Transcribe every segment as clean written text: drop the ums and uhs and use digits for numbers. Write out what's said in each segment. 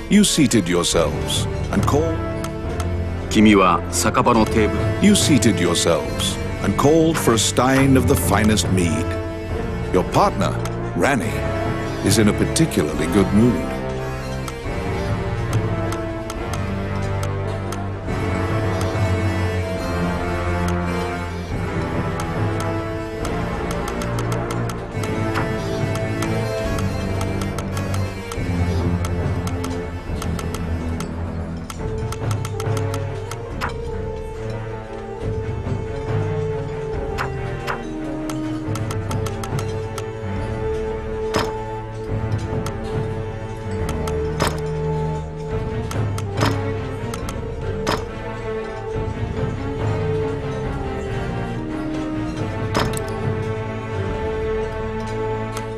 You seated yourselves and called. 君は酒場のテーブル。You seated yourselves and called for a stein of the finest mead. Your partner, Rani, is in a particularly good mood.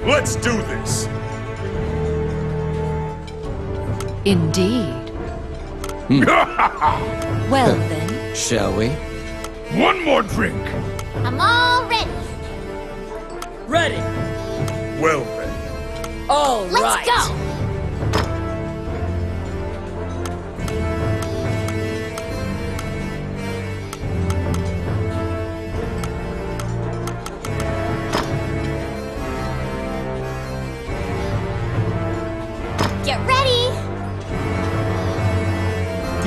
Let's do this! Indeed. Well then. Shall we? One more drink! I'm all ready. Ready! Well then. All Let's right. go! Get ready!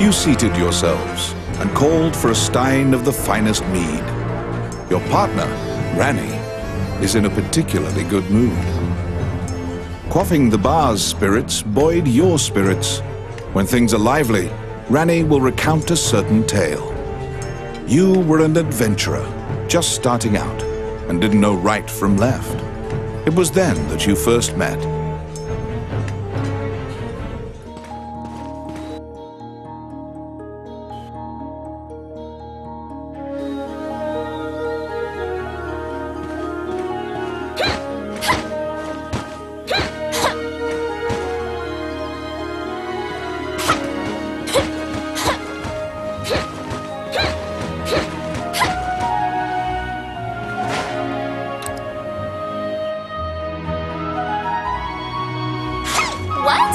You seated yourselves and called for a stein of the finest mead. Your partner, Rani, is in a particularly good mood. Quaffing the bar's spirits buoyed your spirits. When things are lively, Rani will recount a certain tale. You were an adventurer, just starting out, and didn't know right from left. It was then that you first met. What?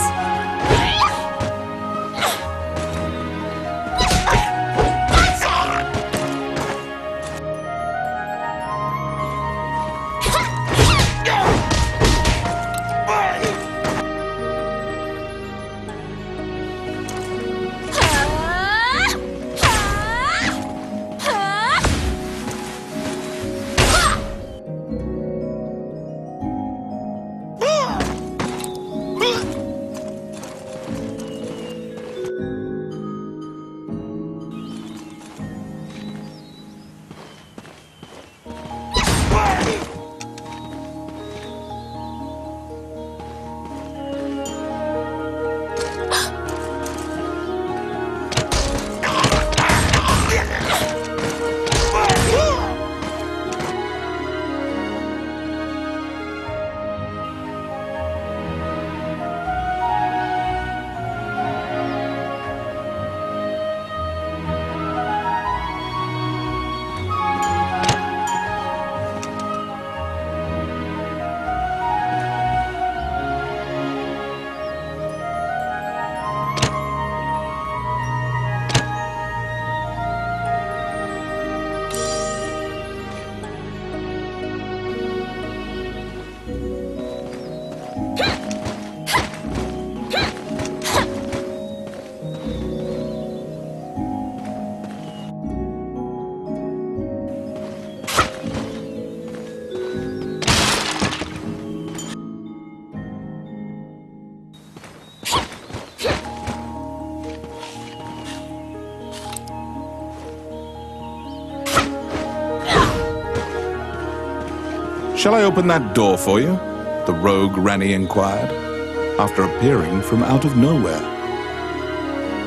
Shall I open that door for you? The rogue Rani inquired, after appearing from out of nowhere.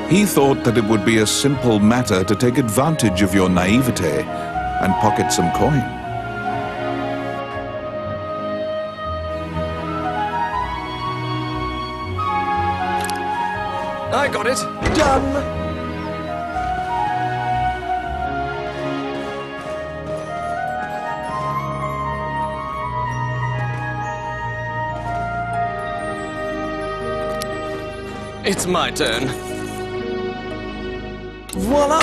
He thought that it would be a simple matter to take advantage of your naivete and pocket some coin. I got it. Done. It's my turn. Voila!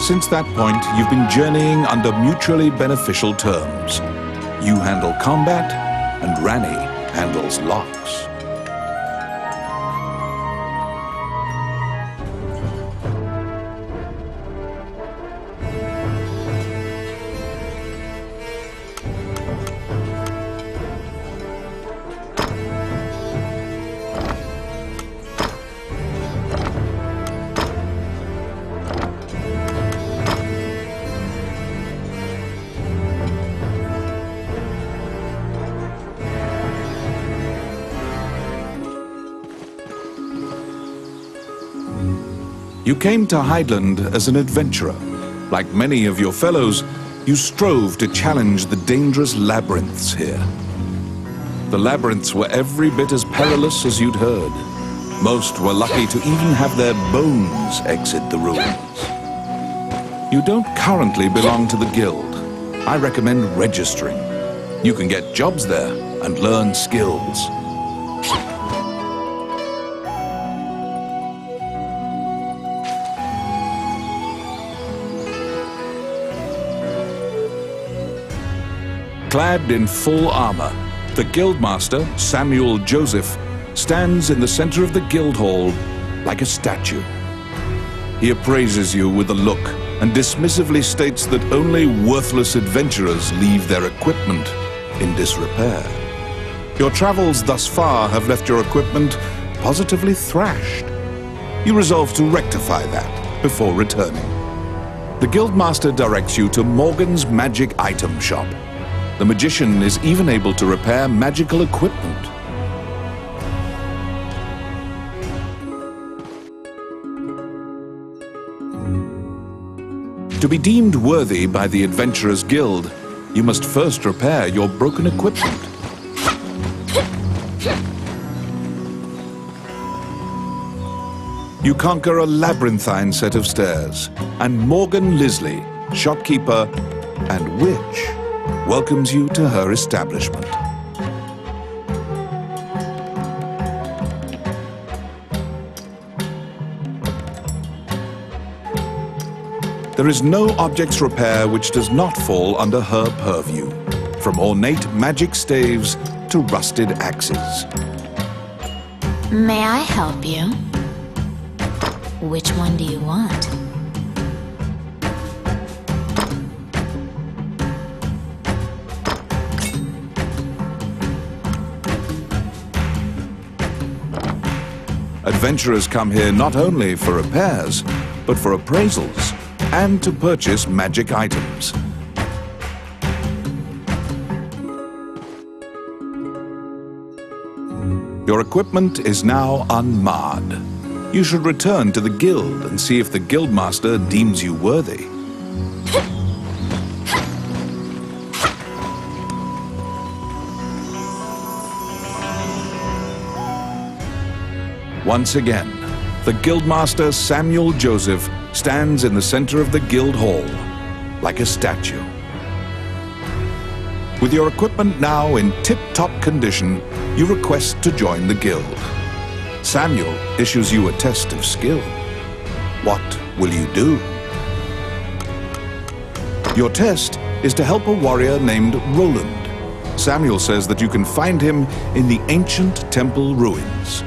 Since that point, you've been journeying under mutually beneficial terms. You handle combat, and Rani handles locks. You came to Highland as an adventurer. Like many of your fellows, you strove to challenge the dangerous labyrinths here. The labyrinths were every bit as perilous as you'd heard. Most were lucky to even have their bones exit the ruins. You don't currently belong to the guild. I recommend registering. You can get jobs there and learn skills. Clad in full armor, the Guildmaster, Samuel Joseph, stands in the center of the guild hall like a statue. He appraises you with a look and dismissively states that only worthless adventurers leave their equipment in disrepair. Your travels thus far have left your equipment positively thrashed. You resolve to rectify that before returning. The Guildmaster directs you to Morgan's Magic Item Shop. The magician is even able to repair magical equipment. To be deemed worthy by the Adventurers Guild, you must first repair your broken equipment. You conquer a labyrinthine set of stairs, and Morgan Lisley, shopkeeper and witch, welcomes you to her establishment. There is no object's repair which does not fall under her purview, from ornate magic staves to rusted axes. May I help you? Which one do you want? Adventurers come here not only for repairs, but for appraisals and to purchase magic items. Your equipment is now unmarred. You should return to the guild and see if the guildmaster deems you worthy. Once again, the Guildmaster Samuel Joseph stands in the center of the guild hall, like a statue. With your equipment now in tip-top condition, you request to join the guild. Samuel issues you a test of skill. What will you do? Your test is to help a warrior named Roland. Samuel says that you can find him in the ancient temple ruins.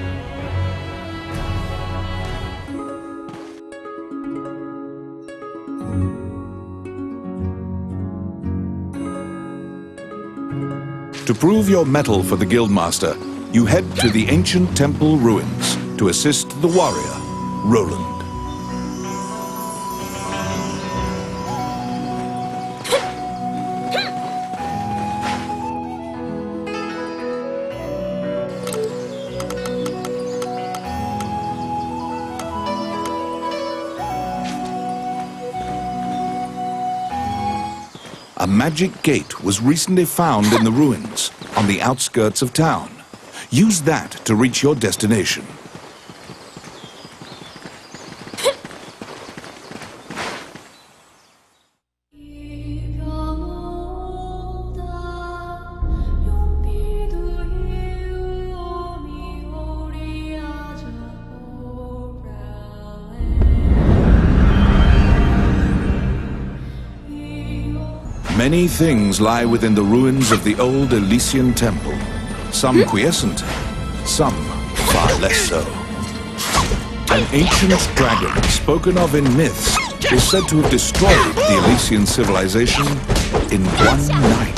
To prove your mettle for the Guildmaster, you head to the ancient temple ruins to assist the warrior, Roland. A magic gate was recently found in the ruins on the outskirts of town. Use that to reach your destination. Many things lie within the ruins of the old Elysian temple. Some quiescent, some far less so. An ancient dragon spoken of in myths is said to have destroyed the Elysian civilization in one night.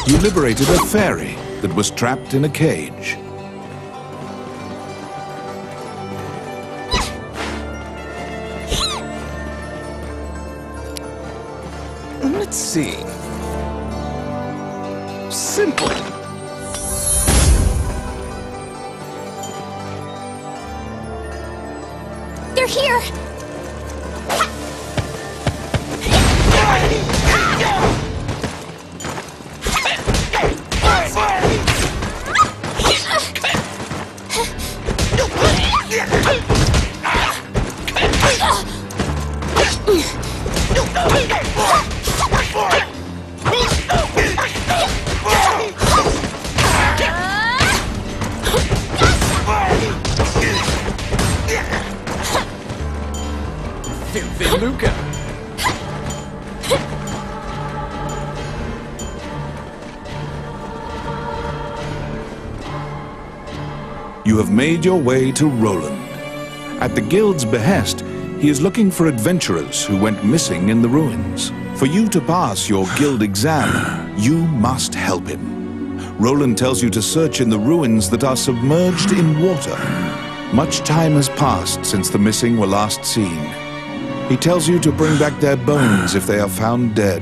You liberated a fairy that was trapped in a cage. Let's see. Simple. They're here! Luca. You have made your way to Roland. At the guild's behest, he is looking for adventurers who went missing in the ruins. For you to pass your guild exam, you must help him. Roland tells you to search in the ruins that are submerged in water. Much time has passed since the missing were last seen. He tells you to bring back their bones if they are found dead.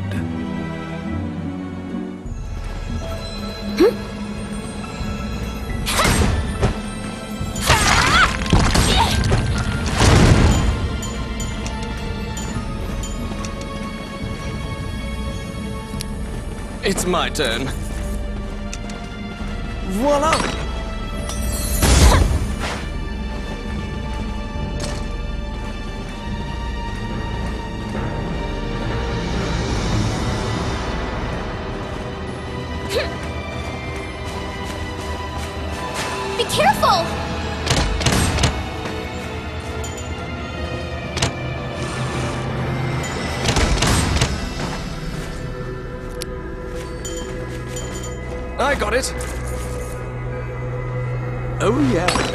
It's my turn. Voila! Be careful! I got it. Oh yeah.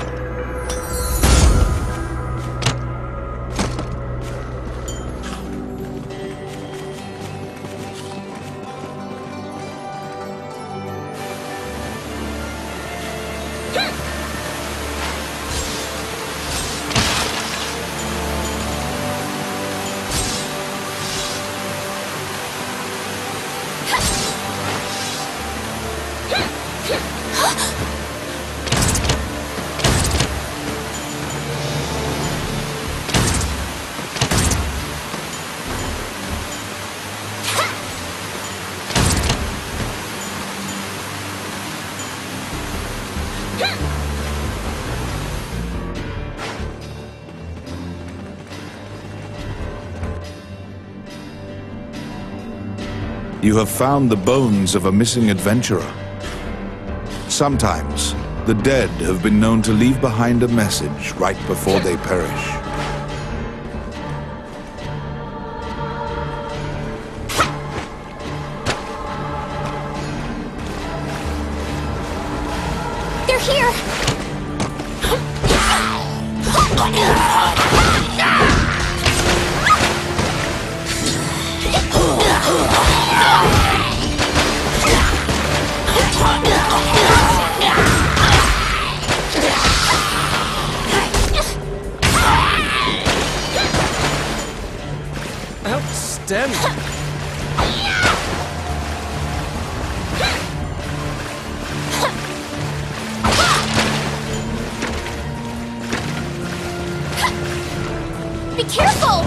You have found the bones of a missing adventurer. Sometimes, the dead have been known to leave behind a message right before they perish. They're here! Outstanding. Be careful!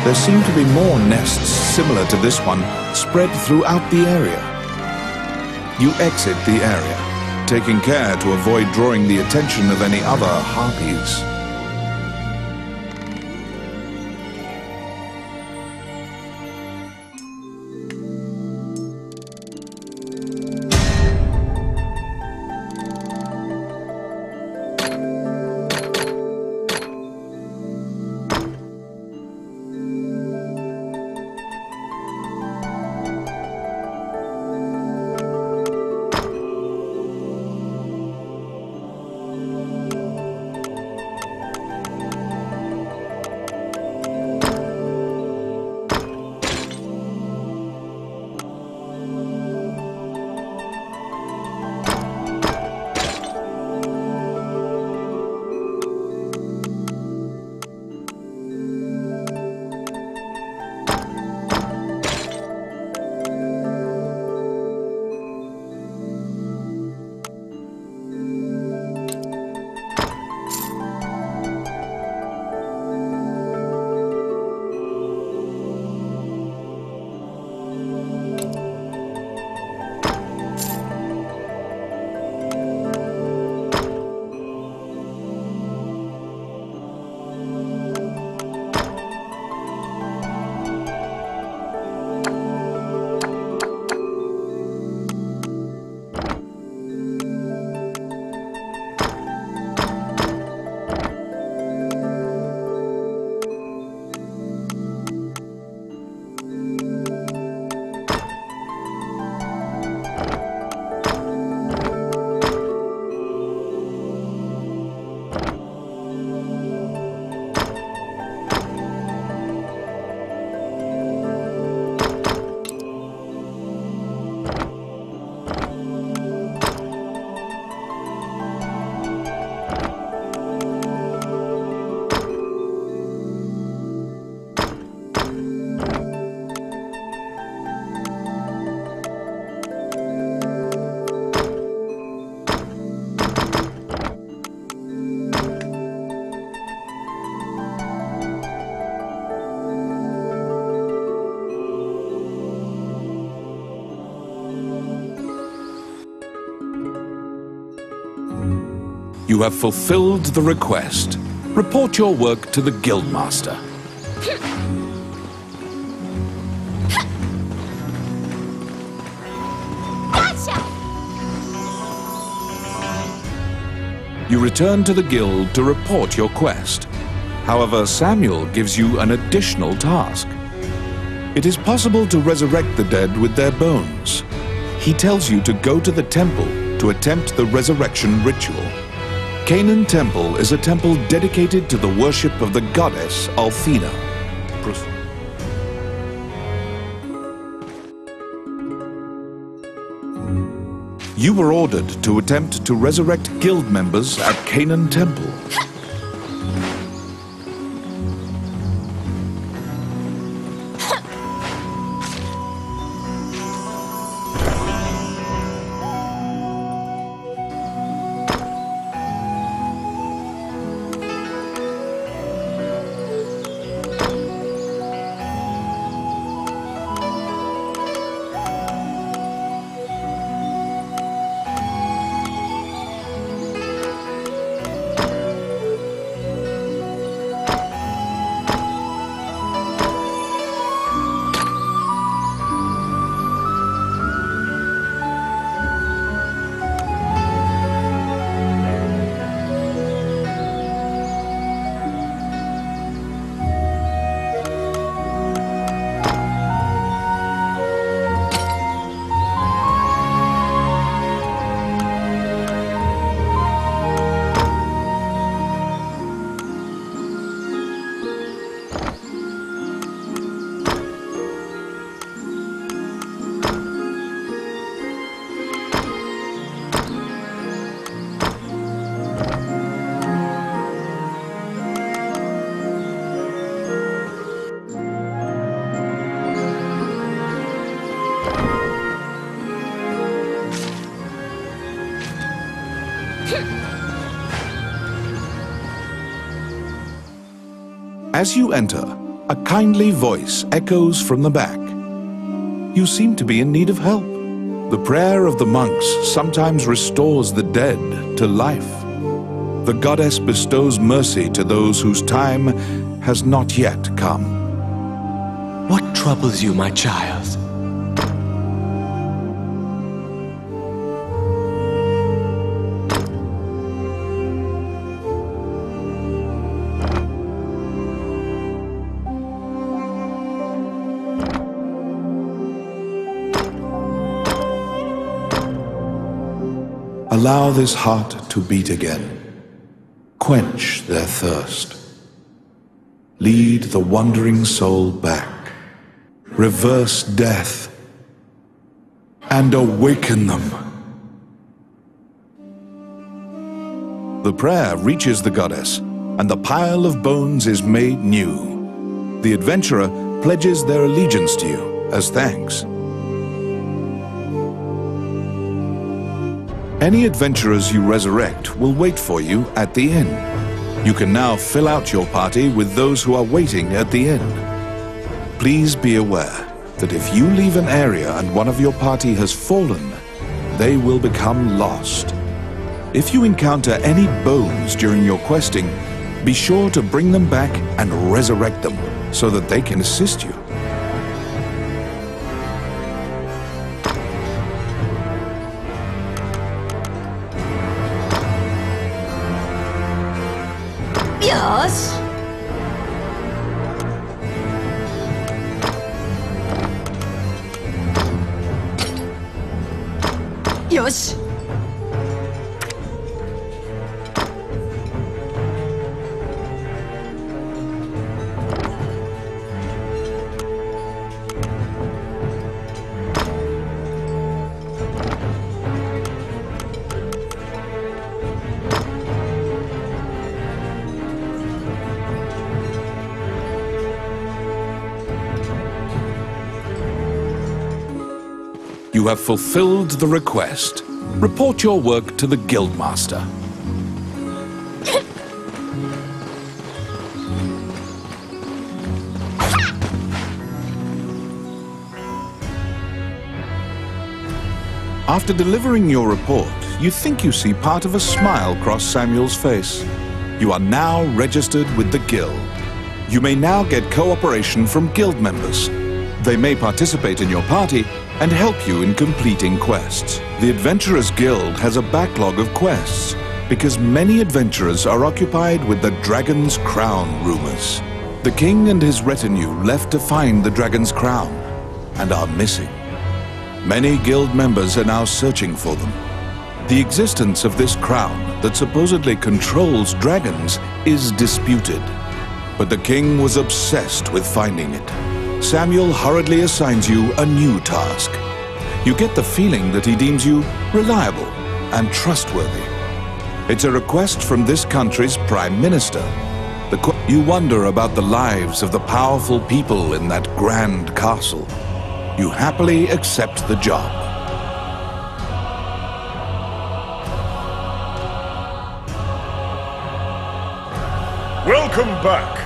There seem to be more nests similar to this one spread throughout the area. You exit the area, taking care to avoid drawing the attention of any other harpies. You have fulfilled the request. Report your work to the Guildmaster. Gotcha! You return to the Guild to report your quest. However, Samuel gives you an additional task. It is possible to resurrect the dead with their bones. He tells you to go to the temple to attempt the resurrection ritual. Canaan Temple is a temple dedicated to the worship of the goddess Althena. You were ordered to attempt to resurrect guild members at Canaan Temple. As you enter, a kindly voice echoes from the back. You seem to be in need of help. The prayer of the monks sometimes restores the dead to life. The goddess bestows mercy to those whose time has not yet come. What troubles you, my child? Allow this heart to beat again. Quench their thirst. Lead the wandering soul back. Reverse death. And awaken them. The prayer reaches the goddess, and the pile of bones is made new. The adventurer pledges their allegiance to you as thanks. Any adventurers you resurrect will wait for you at the inn. You can now fill out your party with those who are waiting at the inn. Please be aware that if you leave an area and one of your party has fallen, they will become lost. If you encounter any bones during your questing, be sure to bring them back and resurrect them so that they can assist you. Yes. Yes. You have fulfilled the request. Report your work to the Guildmaster. After delivering your report, you think you see part of a smile cross Samuel's face. You are now registered with the Guild. You may now get cooperation from Guild members. They may participate in your party and help you in completing quests. The Adventurers Guild has a backlog of quests because many adventurers are occupied with the Dragon's Crown rumors. The king and his retinue left to find the Dragon's Crown and are missing. Many Guild members are now searching for them. The existence of this crown that supposedly controls dragons is disputed, but the king was obsessed with finding it. Samuel hurriedly assigns you a new task. You get the feeling that he deems you reliable and trustworthy. It's a request from this country's Prime Minister. You wonder about the lives of the powerful people in that grand castle. You happily accept the job. Welcome back.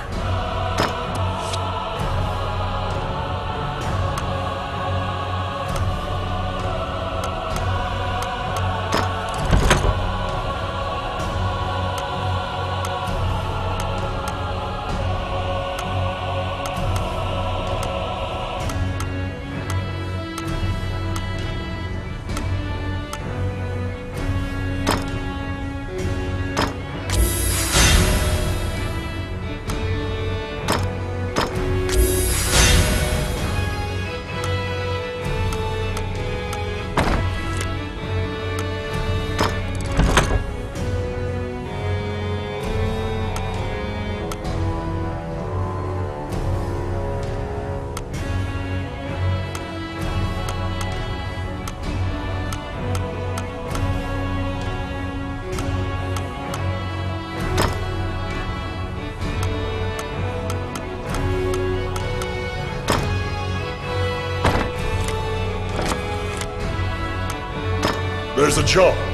There's a job.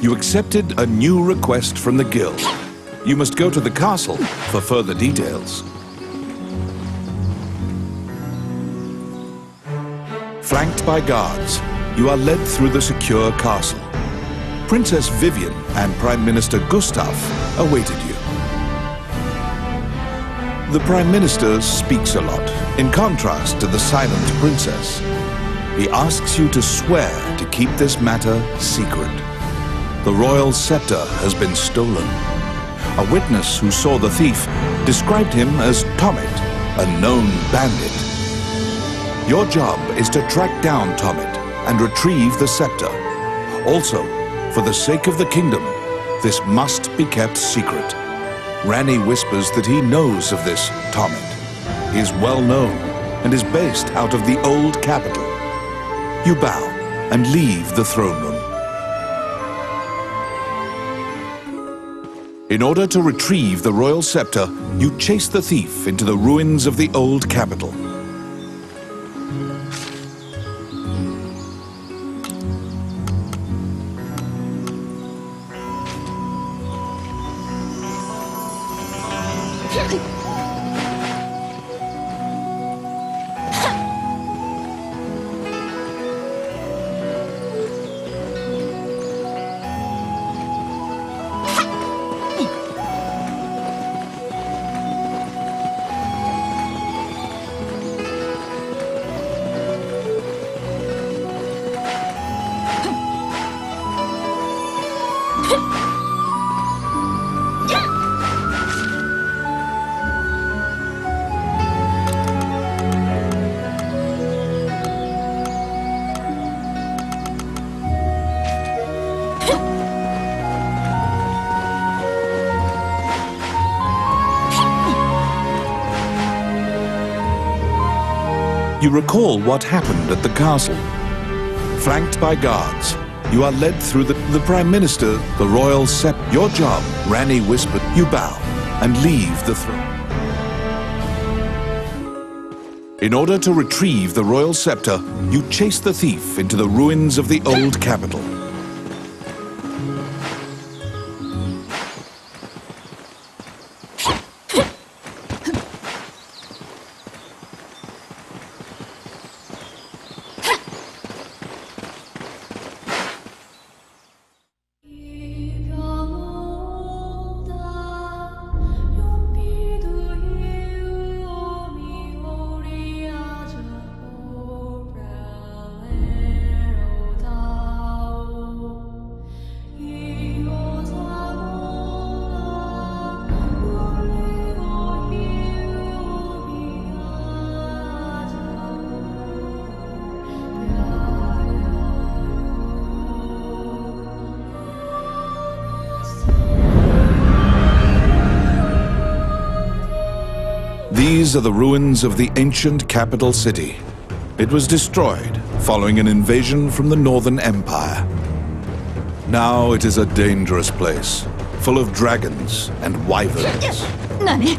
You accepted a new request from the Guild. You must go to the castle for further details. Flanked by guards, you are led through the secure castle. Princess Vivian and Prime Minister Gustav awaited you. The Prime Minister speaks a lot, in contrast to the silent princess. He asks you to swear to keep this matter secret. The royal scepter has been stolen. A witness who saw the thief described him as Tommet, a known bandit. Your job is to track down Tommet and retrieve the scepter. Also, for the sake of the kingdom, this must be kept secret. Ranni whispers that he knows of this Tommet. He is well known and is based out of the old capital. You bow and leave the throne room. In order to retrieve the royal scepter, you chase the thief into the ruins of the old capital. You recall what happened at the castle. Flanked by guards, You are led through the Prime Minister, the Royal Scepter. Your job, Rani whispered, you bow and leave the throne. In order to retrieve the Royal Scepter, you chase the thief into the ruins of the old capital. These are the ruins of the ancient capital city. It was destroyed following an invasion from the Northern Empire. Now it is a dangerous place, full of dragons and wyverns. Nani?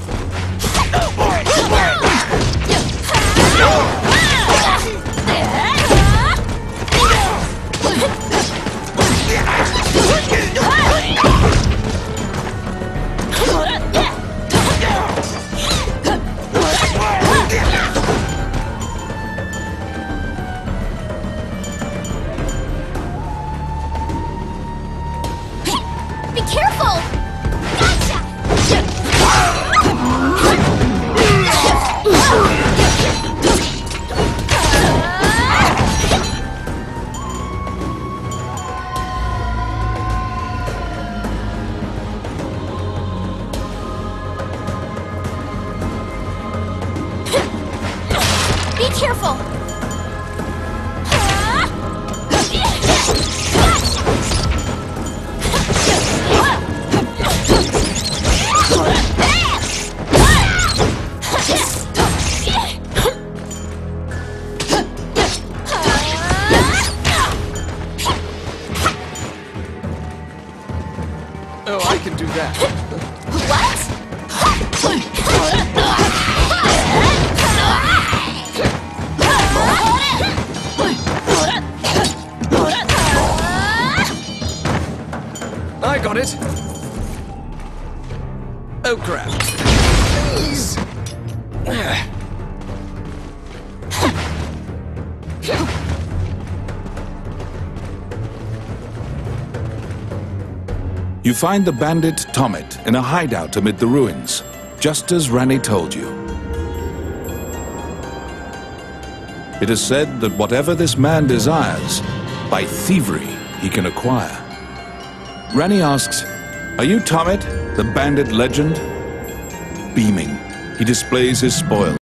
Be careful! Be careful! Oh, I can do that. I got it. Oh, crap. Please. You find the bandit Tomet in a hideout amid the ruins, just as Rani told you. It is said that whatever this man desires, by thievery he can acquire. Rani asks, "Are you Tomet, the bandit legend?" Beaming, he displays his spoils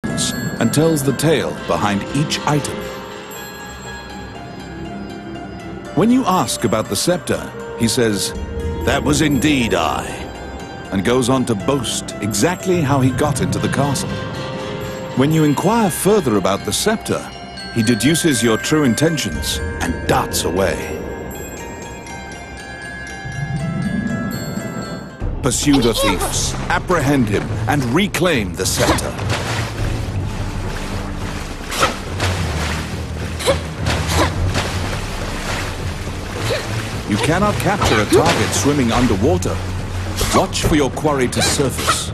and tells the tale behind each item. When you ask about the scepter, he says, "That was indeed I," and goes on to boast exactly how he got into the castle. When you inquire further about the scepter, he deduces your true intentions and darts away. Pursue the thief, apprehend him, and reclaim the scepter. You cannot capture a target swimming underwater. Watch for your quarry to surface.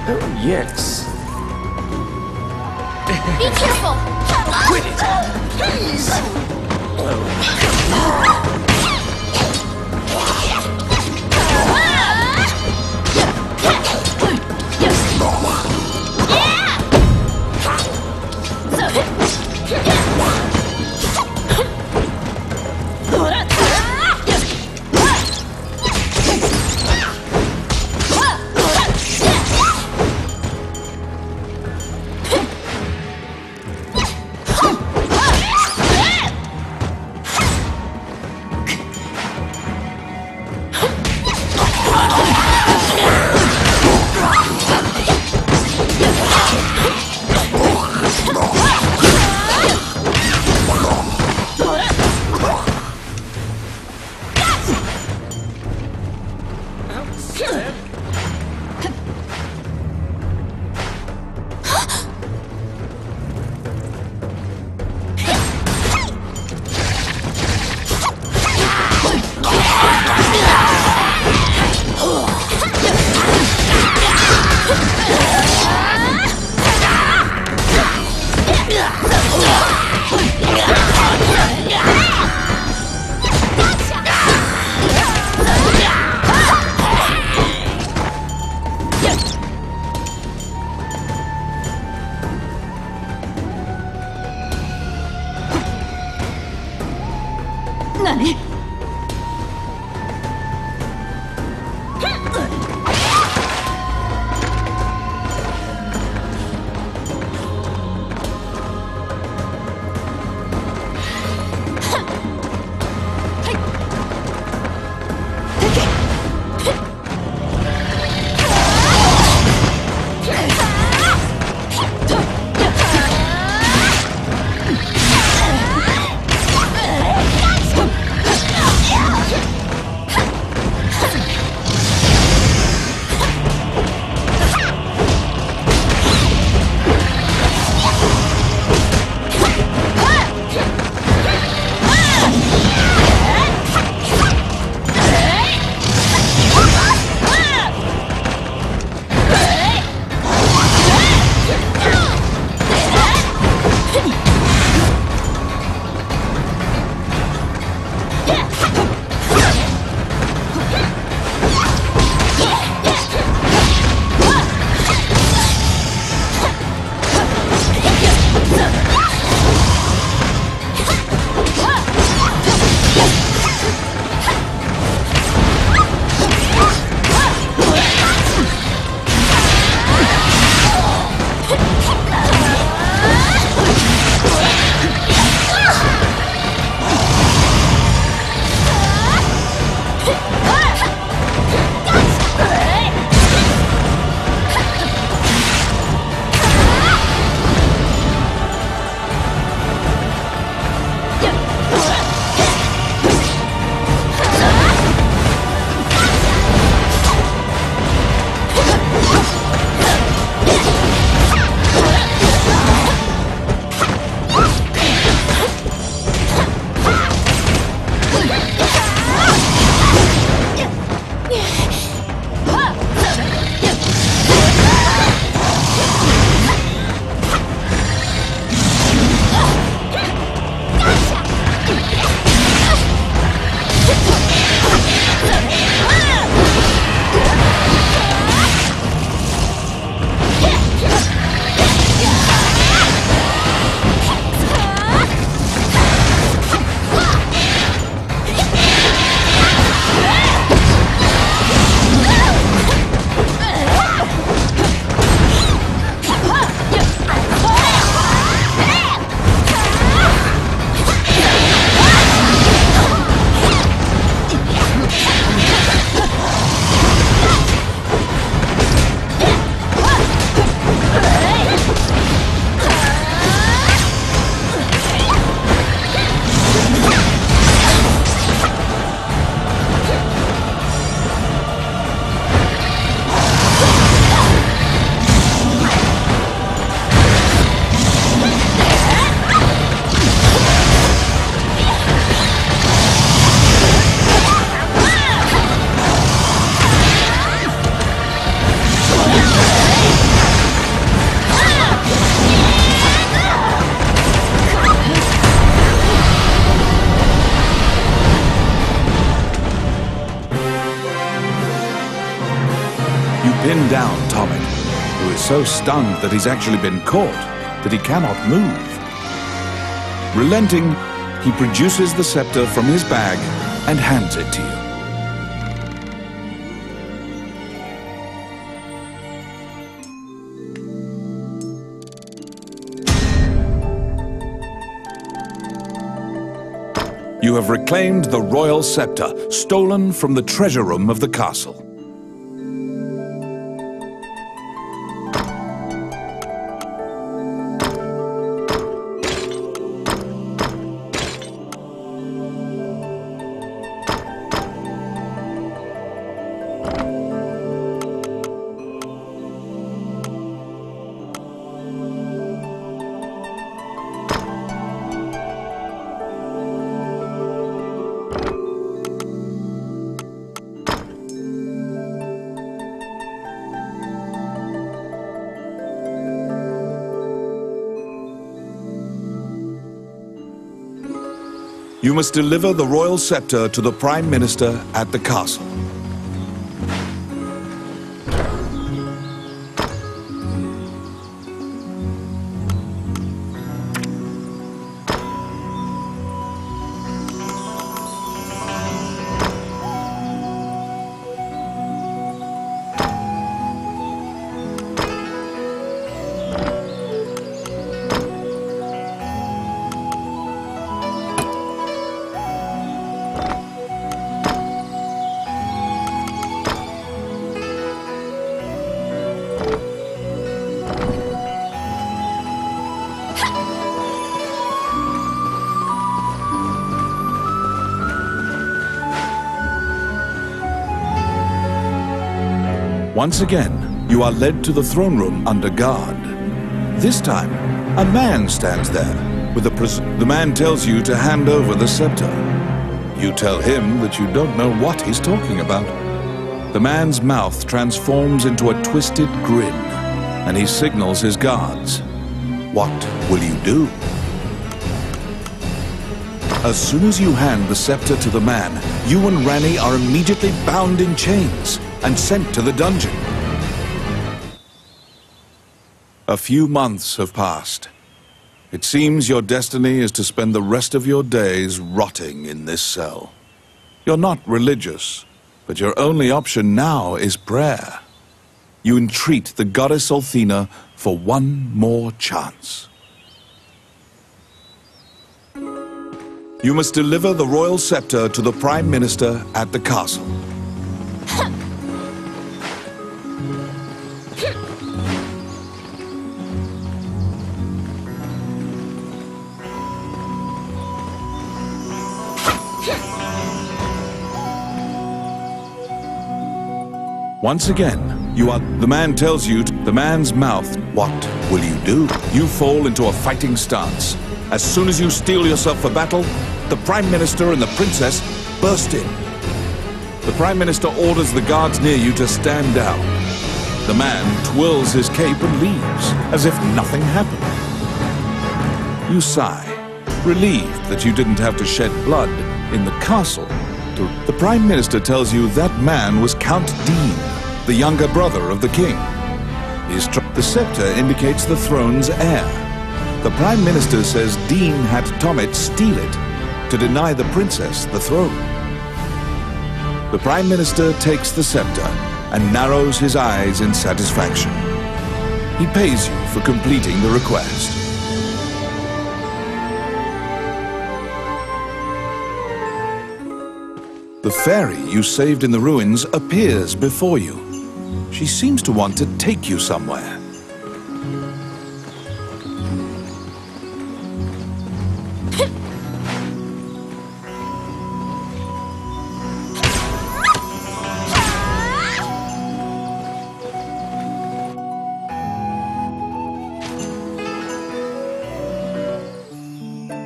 Oh, yes. Be careful! Quit it! Please! You pin down Tommy, who is so stunned that he's actually been caught that he cannot move. Relenting, he produces the scepter from his bag and hands it to you. You have reclaimed the royal scepter, stolen from the treasure room of the castle. You must deliver the royal scepter to the Prime Minister at the castle. Once again, you are led to the throne room under guard. This time, a man stands there with a prism. The man tells you to hand over the scepter. You tell him that you don't know what he's talking about. The man's mouth transforms into a twisted grin, and he signals his guards. What will you do? As soon as you hand the scepter to the man, you and Rani are immediately bound in chains and sent to the dungeon. A few months have passed. It seems your destiny is to spend the rest of your days rotting in this cell. You're not religious, but your only option now is prayer. You entreat the goddess Althena for one more chance. You must deliver the royal scepter to the Prime Minister at the castle. Once again, the man tells you the man's mouth. What will you do? You fall into a fighting stance. As soon as you steel yourself for battle, the Prime Minister and the Princess burst in. The Prime Minister orders the guards near you to stand down. The man twirls his cape and leaves, as if nothing happened. You sigh, relieved that you didn't have to shed blood in the castle. The Prime Minister tells you that man was Count Dean, the younger brother of the king. The scepter indicates the throne's heir. The Prime Minister says Dean had Tommet steal it to deny the princess the throne. The Prime Minister takes the scepter and narrows his eyes in satisfaction. He pays you for completing the request. The fairy you saved in the ruins appears before you. She seems to want to take you somewhere.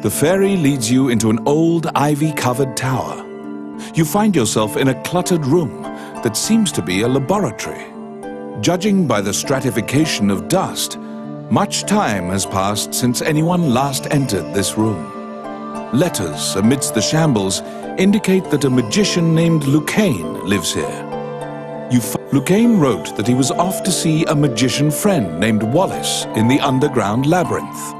The fairy leads you into an old ivy-covered tower. You find yourself in a cluttered room that seems to be a laboratory. Judging by the stratification of dust, much time has passed since anyone last entered this room. Letters amidst the shambles indicate that a magician named Lucane lives here. Lucane wrote that he was off to see a magician friend named Wallace in the underground labyrinth.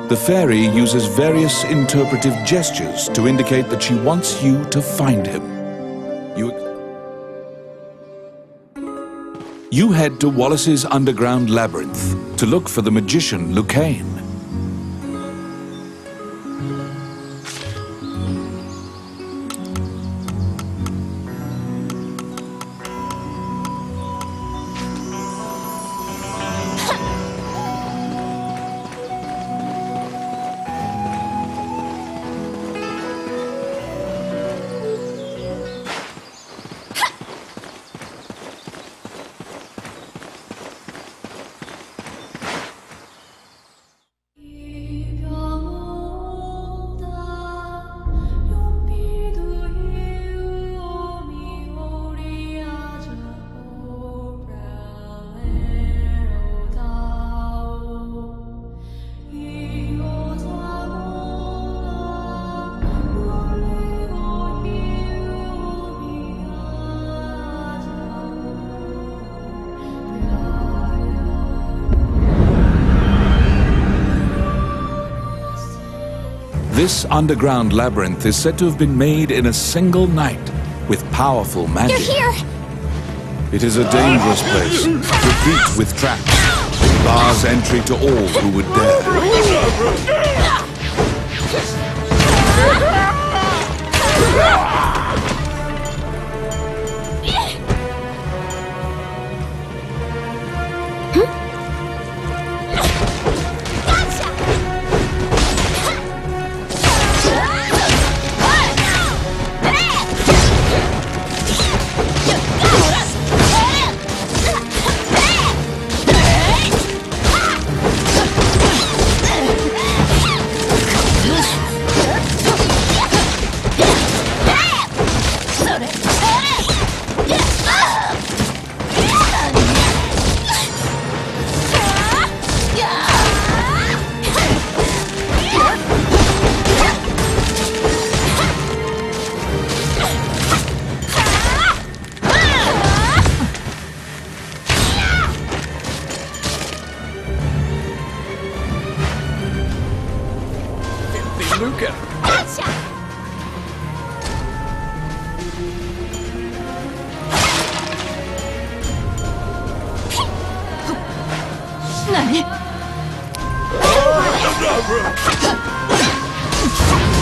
The fairy uses various interpretive gestures to indicate that she wants you to find him. You head to Wallace's underground labyrinth to look for the magician Lucane. This underground labyrinth is said to have been made in a single night with powerful magic. You're here! It is a dangerous place, replete with traps. It bars entry to all who would dare.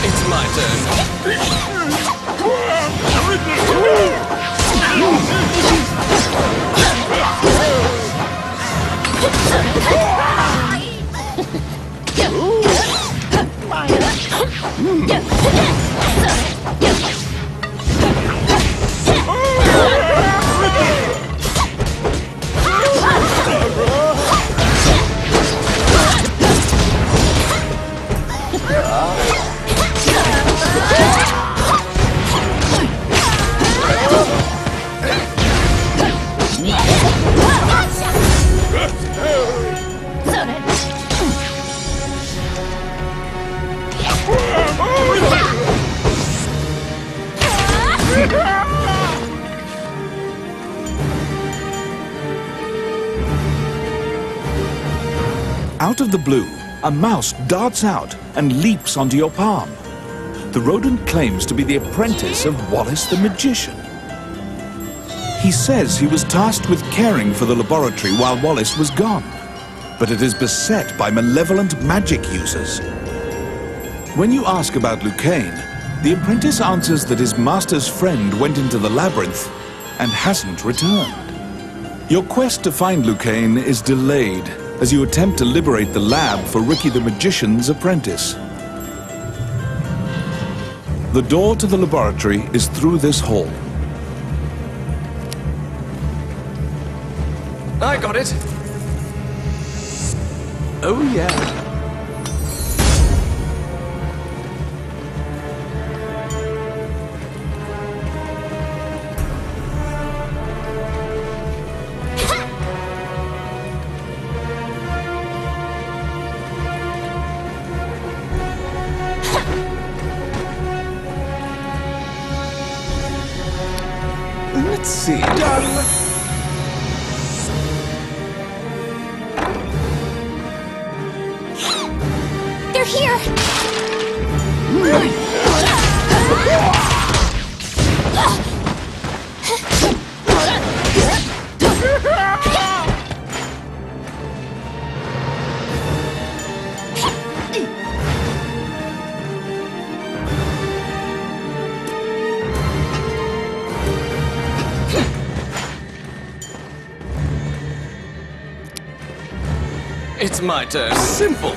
It's my turn. Out of the blue, a mouse darts out and leaps onto your palm. The rodent claims to be the apprentice of Wallace the magician. He says he was tasked with caring for the laboratory while Wallace was gone, but it is beset by malevolent magic users. When you ask about Lucane, the apprentice answers that his master's friend went into the labyrinth and hasn't returned. Your quest to find Lucane is delayed as you attempt to liberate the lab for Ricky the Magician's apprentice. The door to the laboratory is through this hall. I got it. Oh yeah. Let's see. They're here! It's my turn. Simple.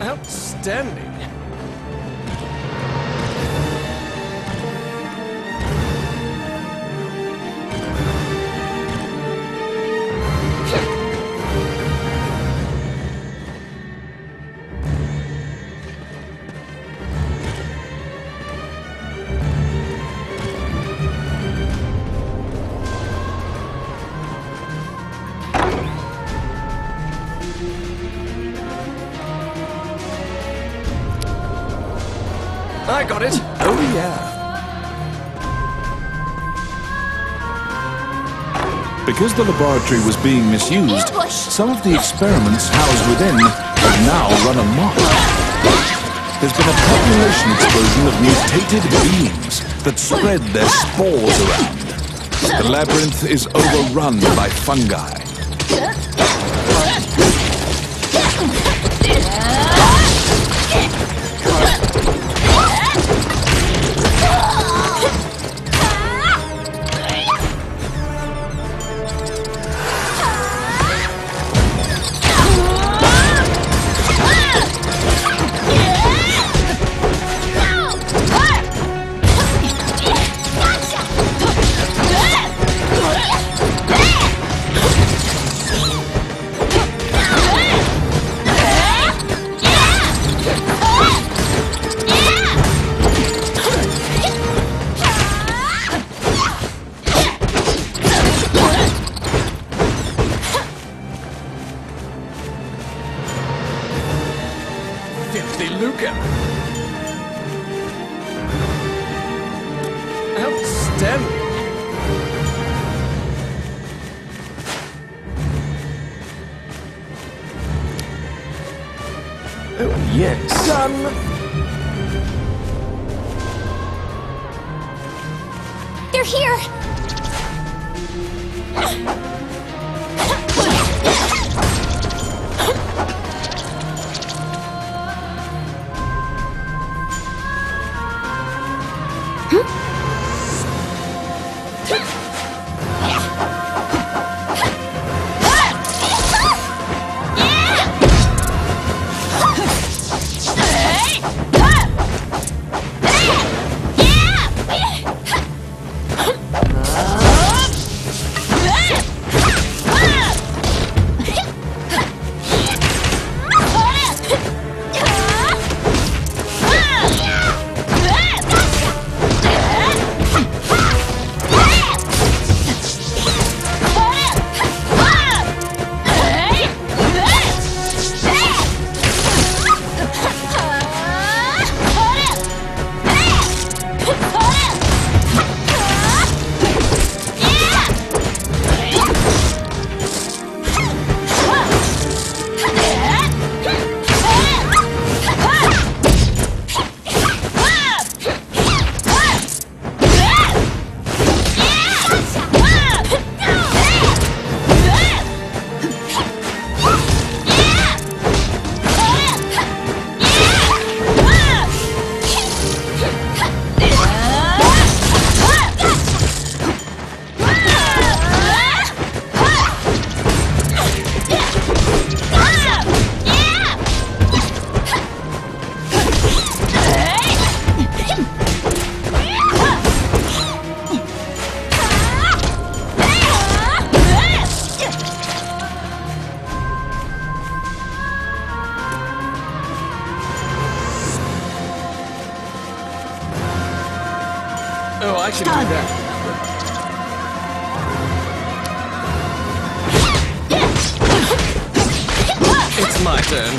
Outstanding. I got it. Oh, yeah. Because the laboratory was being misused, Ambush! some of the experiments housed within have now run amok. There's been a population explosion of mutated beings that spread their spores around. The labyrinth is overrun by fungi. Filthy lucre. Outstanding. Oh, yes. Done. They're here! Oh, I can do that. It's my turn.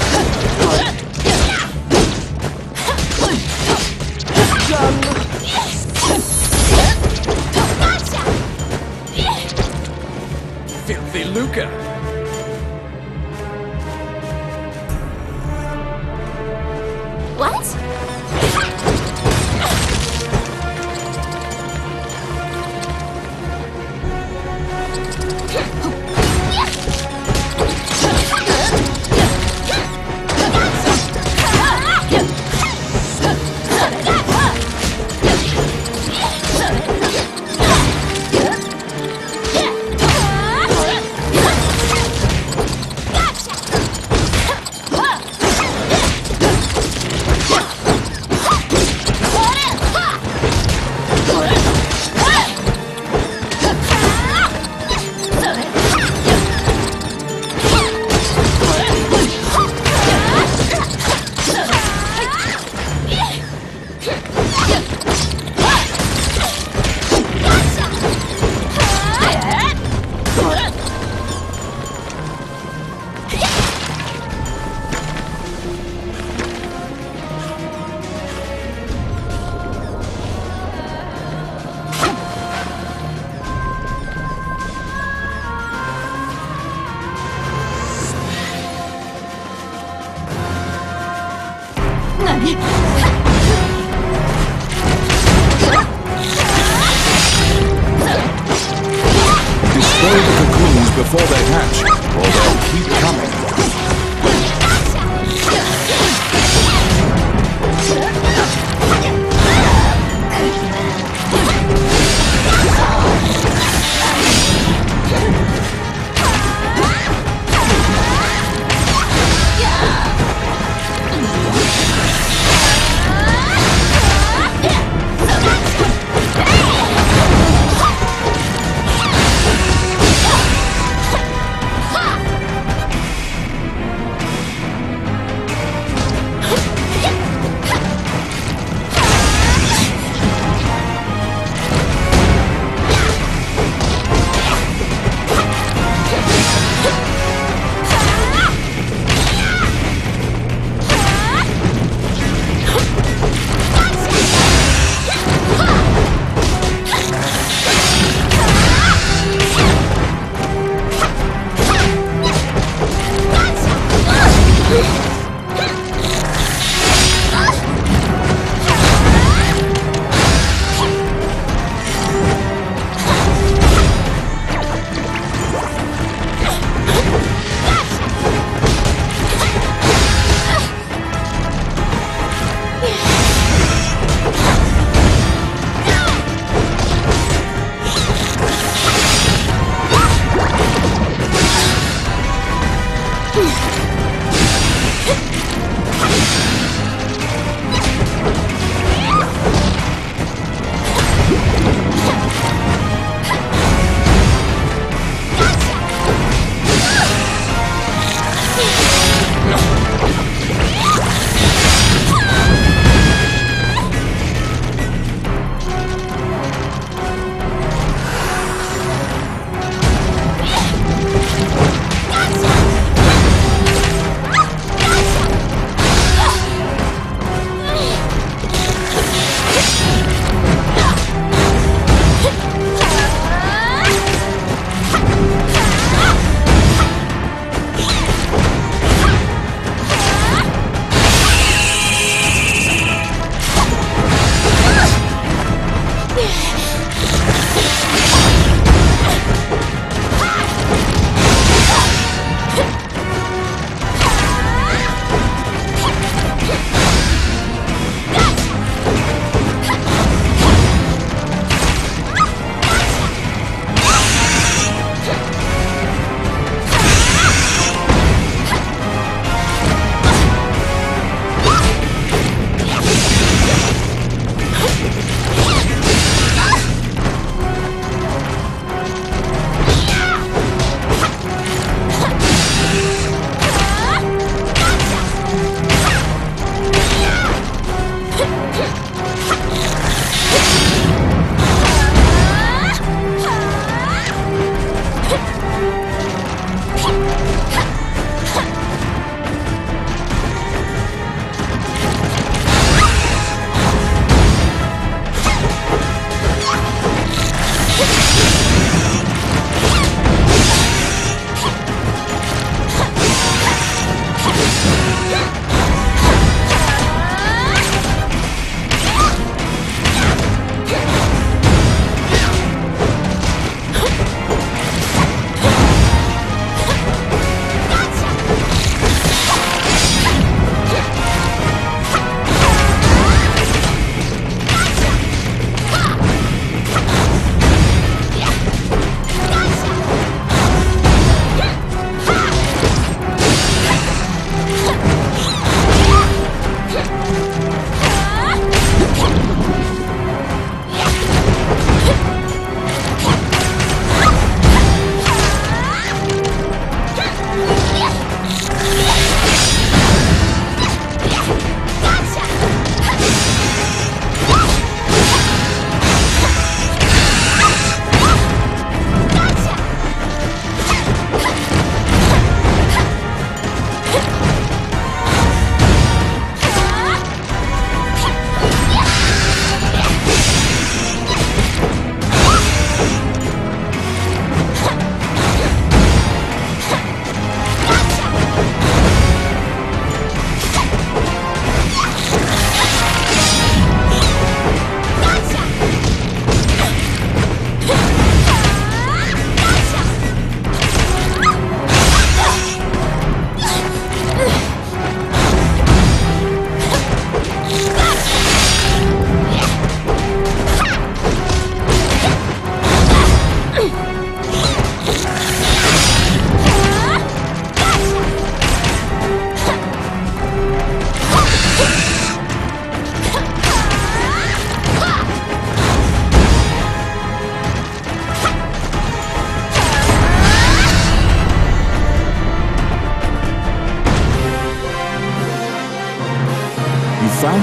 Filthy Luca. What? Destroy the cocoons before they hatch, or they'll keep coming.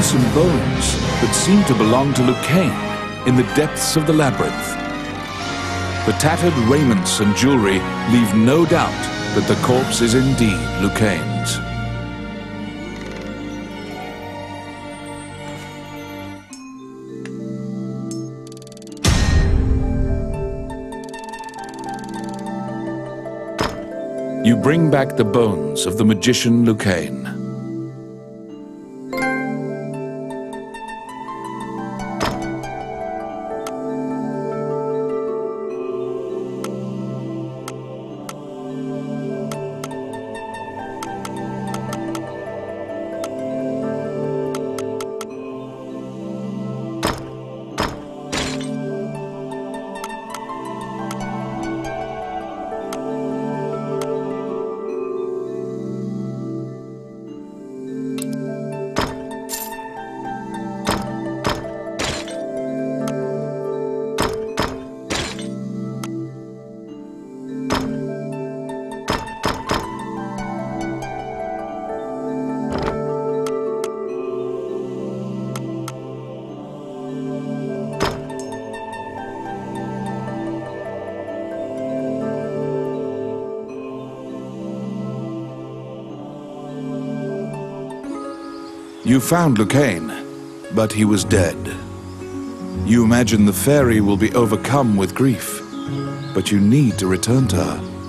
find some bones that seem to belong to Lucane in the depths of the labyrinth. The tattered raiments and jewelry leave no doubt that the corpse is indeed Lucane's. You bring back the bones of the magician Lucane. You found Lucane, but he was dead. You imagine the fairy will be overcome with grief, but you need to return to her.